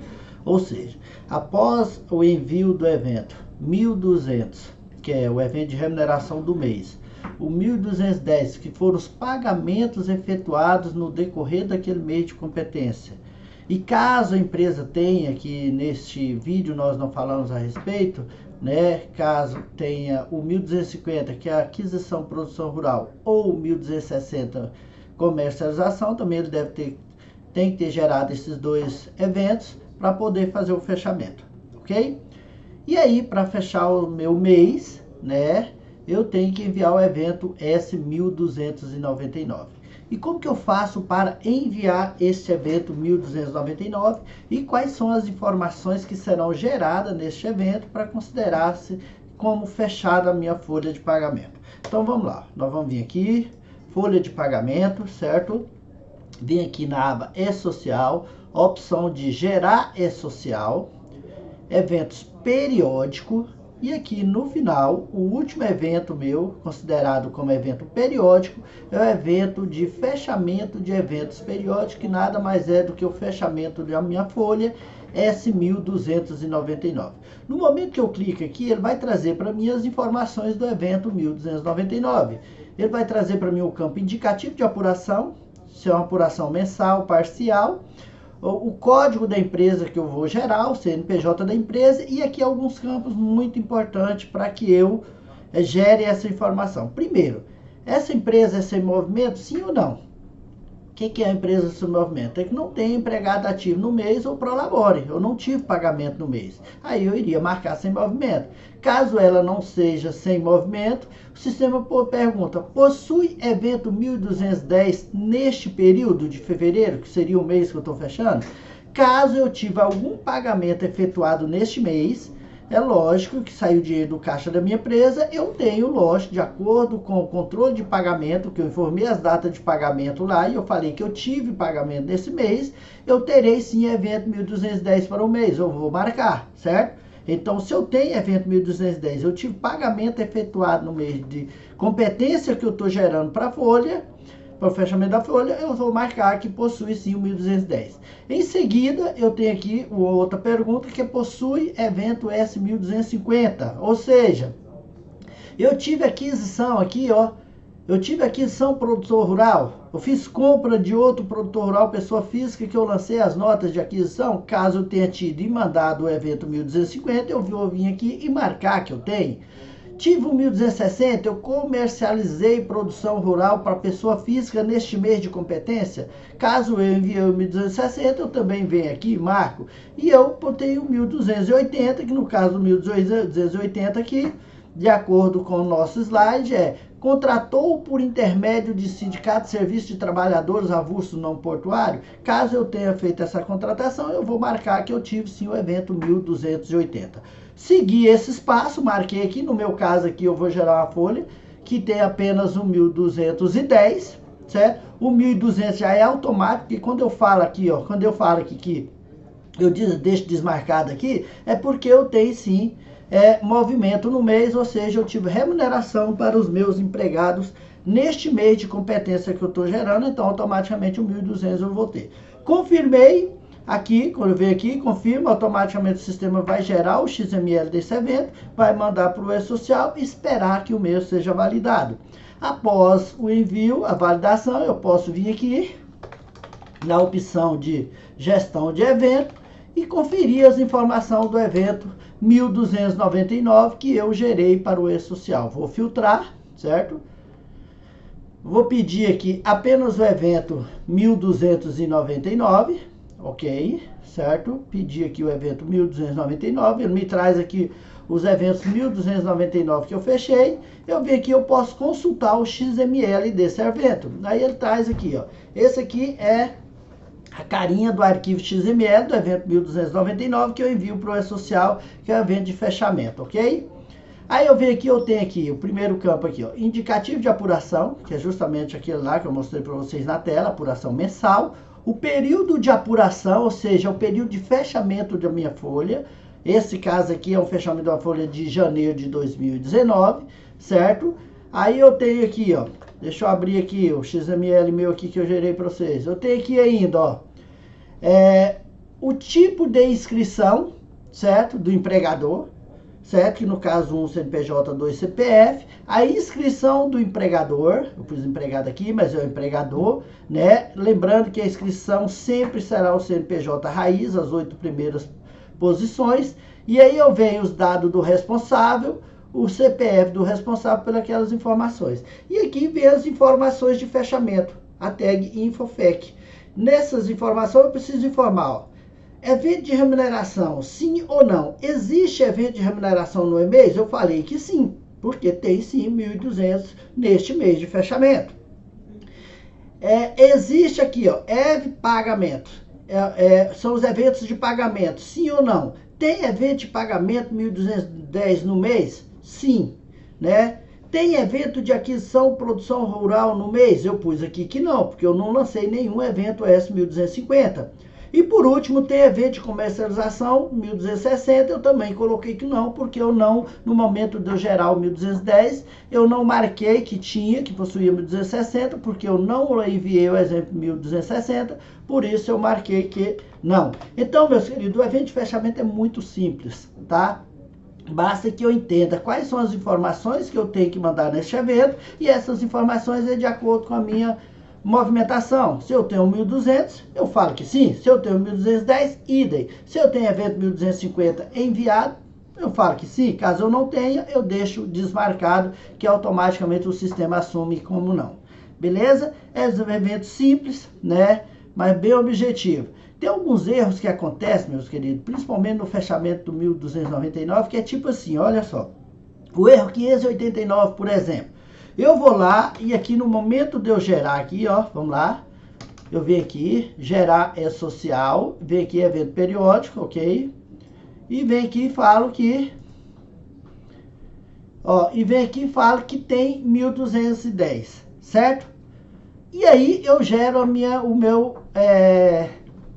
[SPEAKER 1] Ou seja, após o envio do evento 1200, que é o evento de remuneração do mês, o 1210, que foram os pagamentos efetuados no decorrer daquele mês de competência. E caso a empresa tenha, que neste vídeo nós não falamos a respeito, né, caso tenha o 1250, que é a aquisição produção rural, ou o 1260, comercialização, também ele tem que ter gerado esses dois eventos para poder fazer o fechamento, ok? E aí, para fechar o meu mês, né, eu tenho que enviar o evento S1299. E como que eu faço para enviar este evento 1299 e quais são as informações que serão geradas neste evento para considerar-se como fechada a minha folha de pagamento? Então vamos lá, nós vamos vir aqui, folha de pagamento, certo? Vem aqui na aba E-Social, opção de gerar E-Social, eventos periódico. E aqui no final, o último evento meu, considerado como evento periódico, é o evento de fechamento de eventos periódicos, que nada mais é do que o fechamento da minha folha S1299. No momento que eu clico aqui, ele vai trazer para mim as informações do evento 1299. Ele vai trazer para mim o campo indicativo de apuração, se é uma apuração mensal, parcial, o código da empresa que eu vou gerar, o CNPJ da empresa, e aqui alguns campos muito importantes para que eu gere essa informação. Primeiro, essa empresa é sem movimento, sim ou não? O que é a empresa sem movimento? É que não tem empregado ativo no mês ou prolabore. Eu não tive pagamento no mês. Aí eu iria marcar sem movimento. Caso ela não seja sem movimento, o sistema pergunta: possui evento 1210 neste período de fevereiro, que seria o mês que eu estou fechando? Caso eu tive algum pagamento efetuado neste mês, é lógico que saiu dinheiro do caixa da minha empresa, eu tenho, lógico, de acordo com o controle de pagamento, que eu informei as datas de pagamento lá, e eu falei que eu tive pagamento nesse mês, eu terei sim evento 1210 para o mês, eu vou marcar, certo? Então, se eu tenho evento 1210, eu tive pagamento efetuado no mês de competência que eu estou gerando para a folha, para o fechamento da folha, eu vou marcar que possui sim o 1210. Em seguida, eu tenho aqui outra pergunta que possui evento S1250, ou seja, eu tive aquisição aqui, ó, eu tive aquisição produtor rural, eu fiz compra de outro produtor rural, pessoa física, que eu lancei as notas de aquisição, caso eu tenha tido e mandado o evento 1250, eu vou vir aqui e marcar que eu tenho. Tive o 1260, eu comercializei produção rural para pessoa física neste mês de competência. Caso eu enviei o 1260, eu também venho aqui e marco. E eu tenho o 1280, que no caso do 1280 aqui, de acordo com o nosso slide, contratou por intermédio de sindicato de serviço de trabalhadores avulso não portuário. Caso eu tenha feito essa contratação, eu vou marcar que eu tive sim o evento 1280. Segui esse espaço, marquei aqui, no meu caso aqui eu vou gerar uma folha que tem apenas o 1210, certo? O 1200 já é automático, e quando eu falo aqui, ó, quando eu falo aqui que eu deixo desmarcado aqui, é porque eu tenho sim movimento no mês, ou seja, eu tive remuneração para os meus empregados neste mês de competência que eu estou gerando, então automaticamente o 1200 eu vou ter. Confirmei. Aqui, quando eu venho aqui, confirma, automaticamente o sistema vai gerar o XML desse evento, vai mandar para o E-Social e esperar que o meu seja validado. Após o envio, a validação, eu posso vir aqui na opção de gestão de evento e conferir as informações do evento 1299 que eu gerei para o E-Social. Vou filtrar, certo? Vou pedir aqui apenas o evento 1299. Ok, certo? Pedi aqui o evento 1299, ele me traz aqui os eventos 1299 que eu fechei. Eu venho aqui, eu posso consultar o XML desse evento. Aí ele traz aqui, ó, esse aqui é a carinha do arquivo XML do evento 1299 que eu envio para o E-Social, que é o evento de fechamento, ok? Aí eu venho aqui, eu tenho aqui o primeiro campo aqui, ó, indicativo de apuração, que é justamente aquele lá que eu mostrei para vocês na tela, apuração mensal. O período de apuração, ou seja, o período de fechamento da minha folha. Esse caso aqui é um fechamento da folha de janeiro de 2019, certo? Aí eu tenho aqui, ó, deixa eu abrir aqui o XML meu aqui que eu gerei para vocês. Eu tenho aqui ainda, ó, o tipo de inscrição, certo? Do empregador, certo? Que no caso 1 CNPJ, 2 CPF. A inscrição do empregador, eu pus empregado aqui, mas é o empregador, né? Lembrando que a inscrição sempre será o CNPJ raiz, as 8 primeiras posições. E aí eu venho os dados do responsável, o CPF do responsável por aquelas informações. E aqui vem as informações de fechamento, a tag InfoFec. Nessas informações eu preciso informar, ó, evento de remuneração, sim ou não? Existe evento de remuneração no e-mail? Eu falei que sim, porque tem sim 1.200 neste mês de fechamento. Existe aqui, ó, EV pagamento. São os eventos de pagamento, sim ou não? Tem evento de pagamento 1.210 no mês? Sim, né? Tem evento de aquisição produção rural no mês? Eu pus aqui que não, porque eu não lancei nenhum evento S1250. E por último, tem evento de comercialização 1260, eu também coloquei que não, porque eu não, no momento de eu gerar o 1210, eu não marquei que tinha, que possuía 1260, porque eu não enviei o exemplo 1260, por isso eu marquei que não. Então, meus queridos, o evento de fechamento é muito simples, tá? Basta que eu entenda quais são as informações que eu tenho que mandar neste evento, e essas informações é de acordo com a minha movimentação. Se eu tenho 1.200, eu falo que sim. Se eu tenho 1.210, idem. Se eu tenho evento 1.250 enviado, eu falo que sim. Caso eu não tenha, eu deixo desmarcado, que automaticamente o sistema assume como não. Beleza? É um evento simples, né? Mas bem objetivo. Tem alguns erros que acontecem, meus queridos, principalmente no fechamento do 1.299, que é tipo assim, olha só. O erro 589, por exemplo. Eu vou lá e aqui no momento de eu gerar aqui, ó, vamos lá. Eu venho aqui, gerar social, venho aqui evento periódico, ok? E venho aqui e falo que, ó, e venho aqui e falo que tem 1.210, certo? E aí eu gero o meu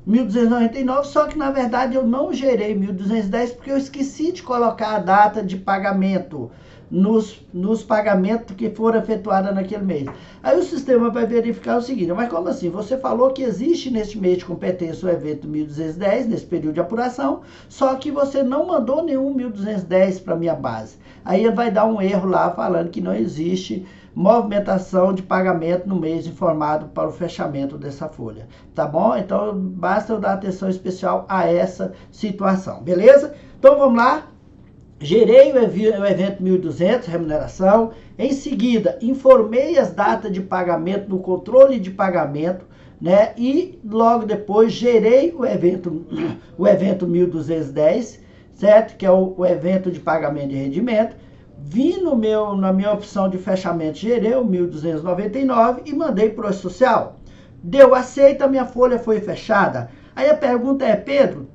[SPEAKER 1] 1.299, só que na verdade eu não gerei 1.210 porque eu esqueci de colocar a data de pagamento nos pagamentos que foram efetuados naquele mês. Aí o sistema vai verificar o seguinte, mas como assim? Você falou que existe neste mês de competência o evento 1.210, nesse período de apuração, só que você não mandou nenhum 1.210 para a minha base. Aí ele vai dar um erro lá falando que não existe movimentação de pagamento no mês informado para o fechamento dessa folha, tá bom? Então basta eu dar atenção especial a essa situação, beleza? Então vamos lá. Gerei o evento 1.200, remuneração. Em seguida, informei as datas de pagamento no controle de pagamento, né? E logo depois gerei o evento 1.210, certo? Que é o evento de pagamento de rendimento. Vim na minha opção de fechamento, gerei o 1.299 e mandei para o social. Deu aceito, a minha folha foi fechada. Aí a pergunta é, Pedro,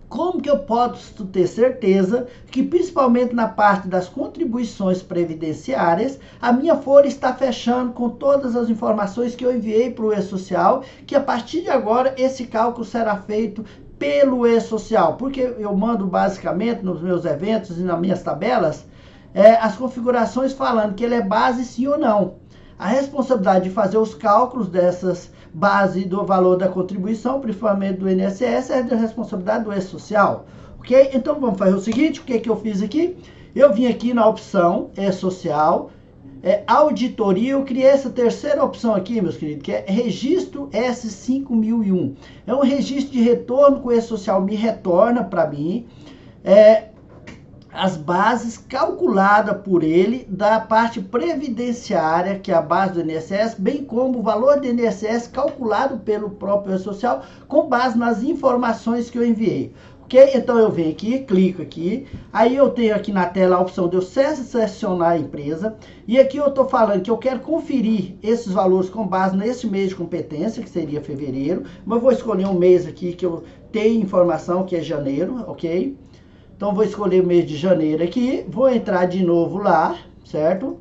[SPEAKER 1] como que eu posso ter certeza que, principalmente na parte das contribuições previdenciárias, a minha folha está fechando com todas as informações que eu enviei para o E-Social, que a partir de agora esse cálculo será feito pelo E-Social? Porque eu mando basicamente nos meus eventos e nas minhas tabelas as configurações falando que ele é base sim ou não. A responsabilidade de fazer os cálculos dessas base do valor da contribuição, principalmente do INSS, é da responsabilidade do E-Social, ok? Então vamos fazer o seguinte, o que que eu fiz aqui? Eu vim aqui na opção E-Social, auditoria, eu criei essa terceira opção aqui, meus queridos, que é registro S5001. É um registro de retorno que o E-Social me retorna para mim, as bases calculadas por ele da parte previdenciária, que é a base do INSS, bem como o valor do INSS calculado pelo próprio E-Social com base nas informações que eu enviei. Ok? Então eu venho aqui, clico aqui, aí eu tenho aqui na tela a opção de eu selecionar a empresa, e aqui eu estou falando que eu quero conferir esses valores com base nesse mês de competência, que seria fevereiro, mas eu vou escolher um mês aqui que eu tenho informação, que é janeiro, ok? Então, vou escolher o mês de janeiro aqui, vou entrar de novo lá, certo?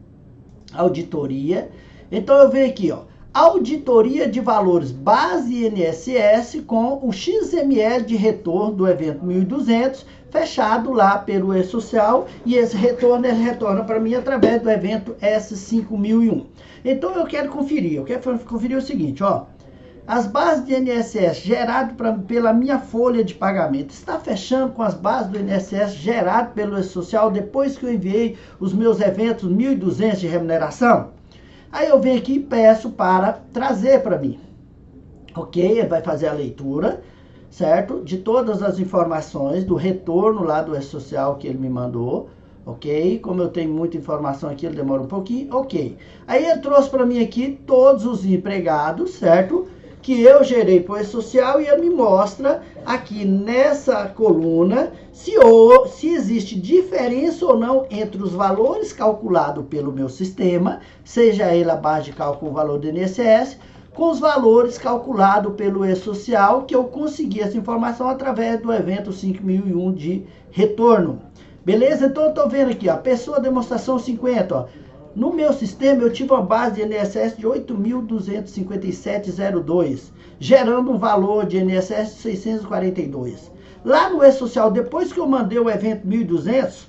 [SPEAKER 1] Auditoria. Então, eu venho aqui, ó, auditoria de valores base INSS com o XML de retorno do evento 1200, fechado lá pelo E-Social, e esse retorno ele retorna para mim através do evento S5001. Então, eu quero conferir o seguinte, ó. As bases de INSS gerado pela minha folha de pagamento está fechando com as bases do INSS gerado pelo E-Social depois que eu enviei os meus eventos 1.200 de remuneração? Aí eu venho aqui e peço para trazer para mim. Ok, ele vai fazer a leitura, certo? De todas as informações do retorno lá do E-Social que ele me mandou. Ok, como eu tenho muita informação aqui, ele demora um pouquinho. Ok, aí ele trouxe para mim aqui todos os empregados, certo? Que eu gerei para o E-Social, e ele me mostra aqui nessa coluna se existe diferença ou não entre os valores calculados pelo meu sistema, seja ele a base de cálculo o valor do INSS, com os valores calculados pelo E-Social, que eu consegui essa informação através do evento 5001 de retorno. Beleza? Então eu estou vendo aqui, ó, pessoa demonstração 50, ó. No meu sistema, eu tive uma base de INSS de 8.257,02, gerando um valor de INSS de 642. Lá no E-Social, depois que eu mandei o evento 1.200,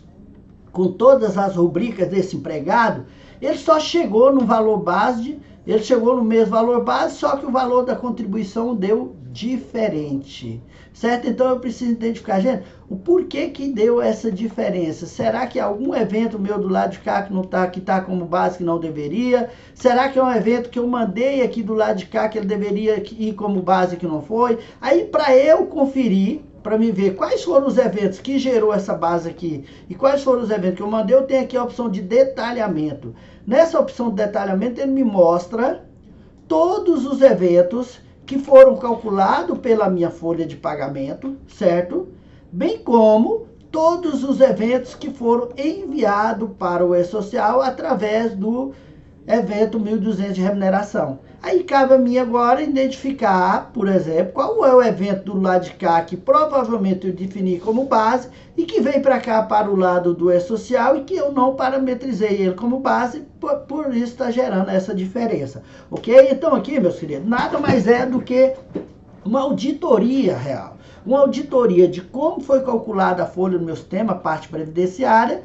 [SPEAKER 1] com todas as rubricas desse empregado, ele só chegou no valor base, ele chegou no mesmo valor base, só que o valor da contribuição deu diferente, certo? Então eu preciso identificar, gente, o porquê que deu essa diferença. Será que é algum evento meu do lado de cá que não tá, que tá como base que não deveria? Será que é um evento que eu mandei aqui do lado de cá que ele deveria ir como base que não foi? Aí, para eu conferir, para me ver quais foram os eventos que gerou essa base aqui e quais foram os eventos que eu mandei, eu tenho aqui a opção de detalhamento. Nessa opção de detalhamento, ele me mostra todos os eventos que foram calculados pela minha folha de pagamento, certo? Bem como todos os eventos que foram enviados para o E-Social através do evento 1.200 de remuneração. Aí cabe a mim agora identificar, por exemplo, qual é o evento do lado de cá que provavelmente eu defini como base e que vem para cá para o lado do E-Social e que eu não parametrizei ele como base, por isso está gerando essa diferença. Ok? Então aqui, meus queridos, nada mais é do que uma auditoria real. Uma auditoria de como foi calculada a folha no meu sistema, parte previdenciária,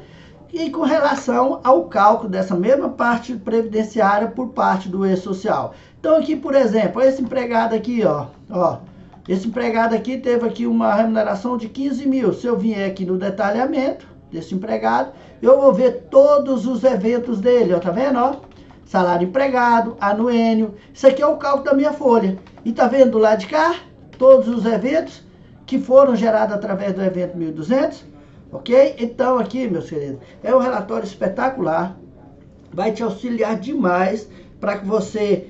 [SPEAKER 1] e com relação ao cálculo dessa mesma parte previdenciária por parte do E-Social. Então aqui, por exemplo, esse empregado aqui, ó, esse empregado aqui teve aqui uma remuneração de 15 mil. Se eu vier aqui no detalhamento desse empregado, eu vou ver todos os eventos dele, ó, tá vendo, ó? Salário empregado, anuênio, isso aqui é o cálculo da minha folha. E tá vendo do lado de cá, todos os eventos que foram gerados através do evento 1200, ok? Então aqui, meus queridos, é um relatório espetacular, vai te auxiliar demais para que você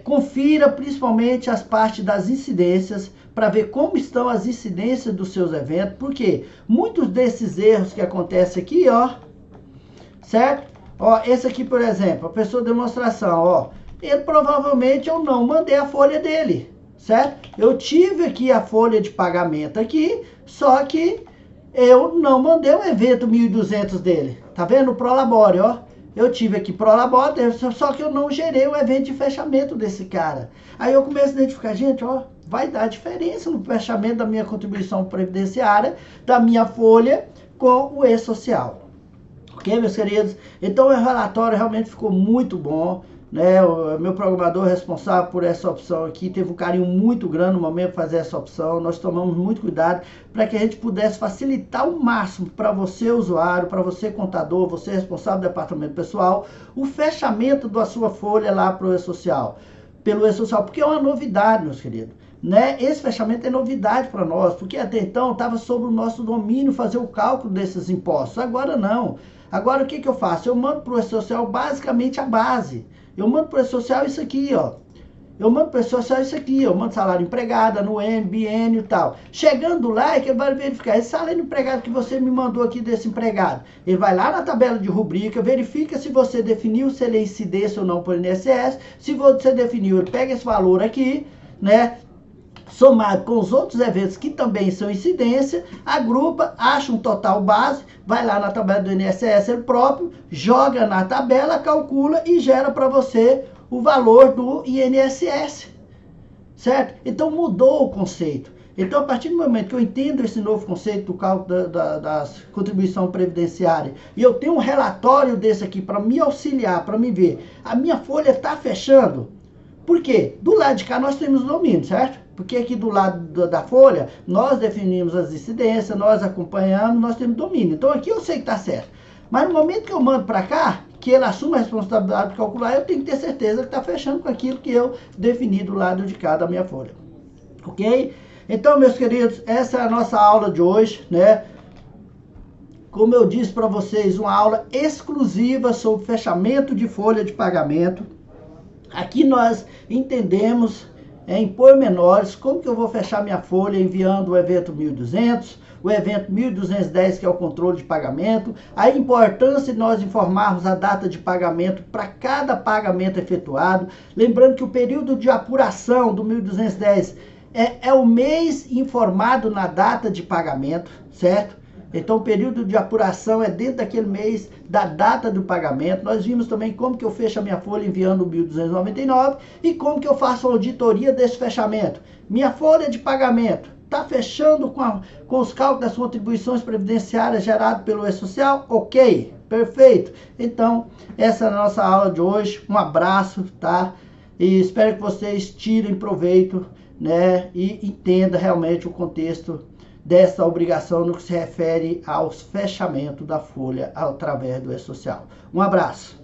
[SPEAKER 1] confira principalmente as partes das incidências, para ver como estão as incidências dos seus eventos, porque muitos desses erros que acontecem aqui, ó, certo? Ó, esse aqui, por exemplo, a pessoa de demonstração, ó, ele provavelmente eu não mandei a folha dele, certo? Eu tive aqui a folha de pagamento aqui, só que eu não mandei o evento 1.200 dele. Tá vendo? O Prolabore, ó. Eu tive aqui Prolabore, só que eu não gerei o evento de fechamento desse cara. Aí eu começo a identificar, gente, ó, vai dar diferença no fechamento da minha contribuição previdenciária, da minha folha com o E-Social. Ok, meus queridos? Então o relatório realmente ficou muito bom, né? O meu programador responsável por essa opção aqui teve um carinho muito grande no momento de fazer essa opção. Nós tomamos muito cuidado para que a gente pudesse facilitar ao máximo para você, usuário, para você, contador, você responsável do departamento pessoal, o fechamento da sua folha lá para o E-Social, pelo E-Social, porque é uma novidade, meus queridos. Né? Esse fechamento é novidade para nós, porque até então estava sob o nosso domínio fazer o cálculo desses impostos. Agora não. Agora o que eu faço? Eu mando para o E-Social basicamente a base. Eu mando para o E-Social isso aqui, ó. Eu mando para o E-Social isso aqui, eu mando salário empregado, anuênio, biênio e tal. Chegando lá, é que ele vai verificar esse salário empregado que você me mandou aqui desse empregado. Ele vai lá na tabela de rubrica, verifica se você definiu se ele é incidência ou não por INSS. Se você definiu, ele pega esse valor aqui, né? somado com os outros eventos que também são incidência, agrupa, acha um total base, vai lá na tabela do INSS ele próprio, joga na tabela, calcula e gera para você o valor do INSS, certo? Então mudou o conceito. Então, a partir do momento que eu entendo esse novo conceito do cálculo da contribuição previdenciária e eu tenho um relatório desse aqui para me auxiliar, para me ver, a minha folha está fechando. Por quê? Do lado de cá nós temos o domínio, certo? Porque aqui do lado da folha nós definimos as incidências, nós acompanhamos, nós temos domínio. Então aqui eu sei que está certo. Mas no momento que eu mando para cá, que ele assuma a responsabilidade de calcular, eu tenho que ter certeza que está fechando com aquilo que eu defini do lado de cá da minha folha. Ok? Então, meus queridos, essa é a nossa aula de hoje, né? Como eu disse para vocês, uma aula exclusiva sobre fechamento de folha de pagamento. Aqui nós entendemos em pormenores como que eu vou fechar minha folha enviando o evento 1200, o evento 1210, que é o controle de pagamento, a importância de nós informarmos a data de pagamento para cada pagamento efetuado. Lembrando que o período de apuração do 1210 é o mês informado na data de pagamento, certo? Então o período de apuração é dentro daquele mês da data do pagamento. Nós vimos também como que eu fecho a minha folha enviando o 1299 e como que eu faço a auditoria desse fechamento. Minha folha de pagamento está fechando com os cálculos das contribuições previdenciárias geradas pelo E-Social? Ok, perfeito. Então essa é a nossa aula de hoje. Um abraço, tá? E espero que vocês tirem proveito, né, e entenda realmente o contexto dessa obrigação no que se refere aos fechamentos da folha através do E-Social. Um abraço.